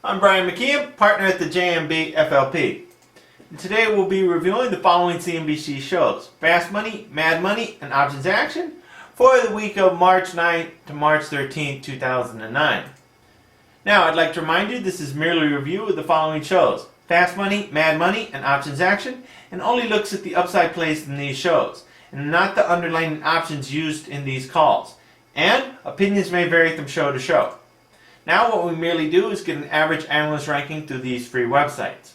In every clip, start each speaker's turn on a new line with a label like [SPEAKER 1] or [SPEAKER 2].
[SPEAKER 1] I'm Brian Mckeon, partner at the JMB FLP. And today we'll be reviewing the following CNBC shows: Fast Money, Mad Money, and Options Action for the week of March 9th to March 13th, 2009. Now, I'd like to remind you this is merely a review of the following shows: Fast Money, Mad Money, and Options Action, and only looks at the upside plays in these shows, and not the underlying options used in these calls. And opinions may vary from show to show. Now what we merely do is get an average analyst ranking through these free websites.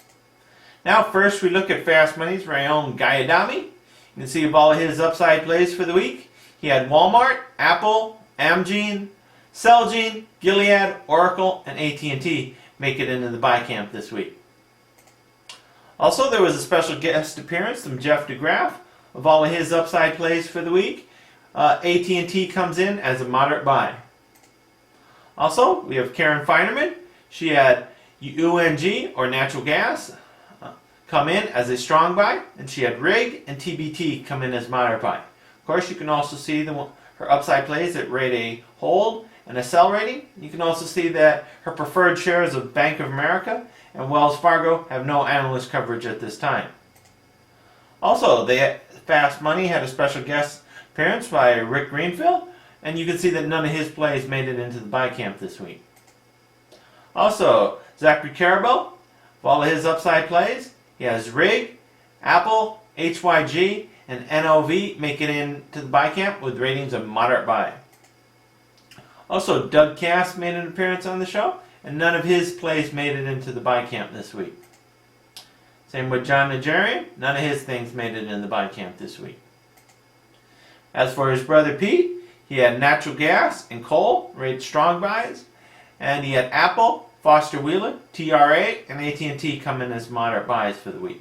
[SPEAKER 1] Now first we look at Fast Money's very own Guy Adami. You can see of all of his upside plays for the week. He had Walmart, Apple, Amgen, Celgene, Gilead, Oracle, and AT&T make it into the buy camp this week. Also, there was a special guest appearance from Jeff DeGraff. Of all of his upside plays for the week, AT&T comes in as a moderate buy. Also, we have Karen Feinerman. She had UNG, or natural gas, come in as a strong buy, and she had RIG and TBT come in as moderate buy. Of course, you can also see her upside plays that rate a hold and a sell rating. You can also see that her preferred shares of Bank of America and Wells Fargo have no analyst coverage at this time. Also, Fast Money had a special guest appearance by Rick Greenfield, and you can see that none of his plays made it into the buy camp this week. Also, Zachary Carabell, of all of his upside plays, he has RIG, Apple, HYG, and NOV make it into the buy camp with ratings of moderate buy. Also, Doug Cass made an appearance on the show, and none of his plays made it into the buy camp this week. Same with John Najarian, none of his things made it in the buy camp this week. As for his brother Pete, he had natural gas and coal, rated strong buys, and he had Apple, Foster Wheeler, TRA, and AT&T come in as moderate buys for the week.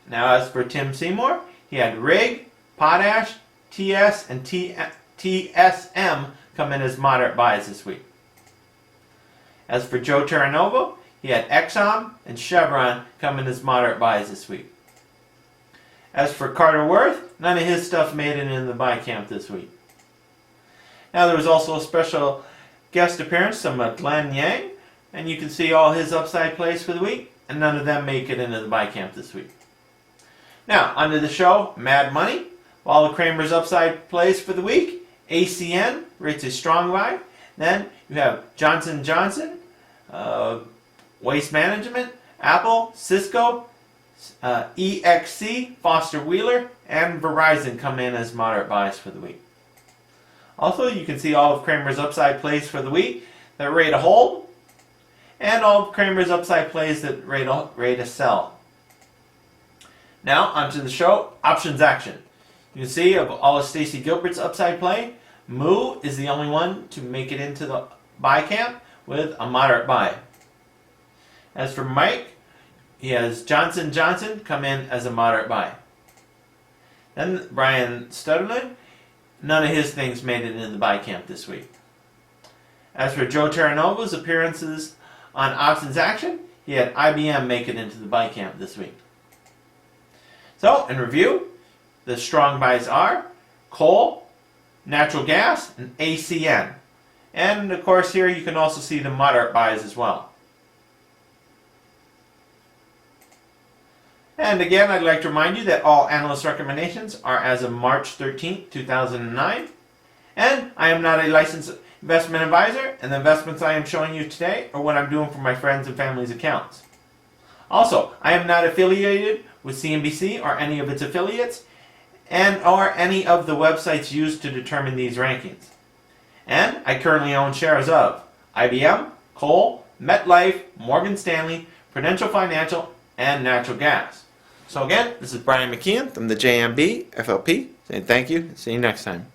[SPEAKER 1] Now as for Tim Seymour, he had RIG, Potash, TS, and TSM come in as moderate buys this week. As for Joe Terranova, he had Exxon and Chevron come in as moderate buys this week. As for Carter Worth, none of his stuff made it in the buy camp this week. Now there was also a special guest appearance from Glenn Yang, and you can see all his upside plays for the week, and none of them make it into the buy camp this week. Now, onto the show, Mad Money. All of Kramer's upside plays for the week. ACN rates a strong buy. Then you have Johnson & Johnson, Waste Management, Apple, Cisco, EXC, Foster Wheeler, and Verizon come in as moderate buys for the week. Also, you can see all of Kramer's upside plays for the week that rate a hold, and all of Kramer's upside plays that rate a sell. Now, onto the show, Options Action. You can see of all of Stacy Gilbert's upside play, Moo is the only one to make it into the buy camp with a moderate buy. As for Mike, he has Johnson & Johnson come in as a moderate buy. Then Brian Stutterland, none of his things made it in the buy camp this week. As for Joe Terranova's appearances on Options Action, he had IBM make it into the buy camp this week. So, in review, the strong buys are coal, natural gas, and ACN. And of course here you can also see the moderate buys as well. And again, I'd like to remind you that all analyst recommendations are as of March 13th, 2009. And I am not a licensed investment advisor, and the investments I am showing you today are what I'm doing for my friends and family's accounts. Also, I am not affiliated with CNBC or any of its affiliates, and or any of the websites used to determine these rankings. And I currently own shares of IBM, Coal, MetLife, Morgan Stanley, Prudential Financial, and Natural Gas. So again, this is Brian Mckeon from the JMB FLP saying thank you and see you next time.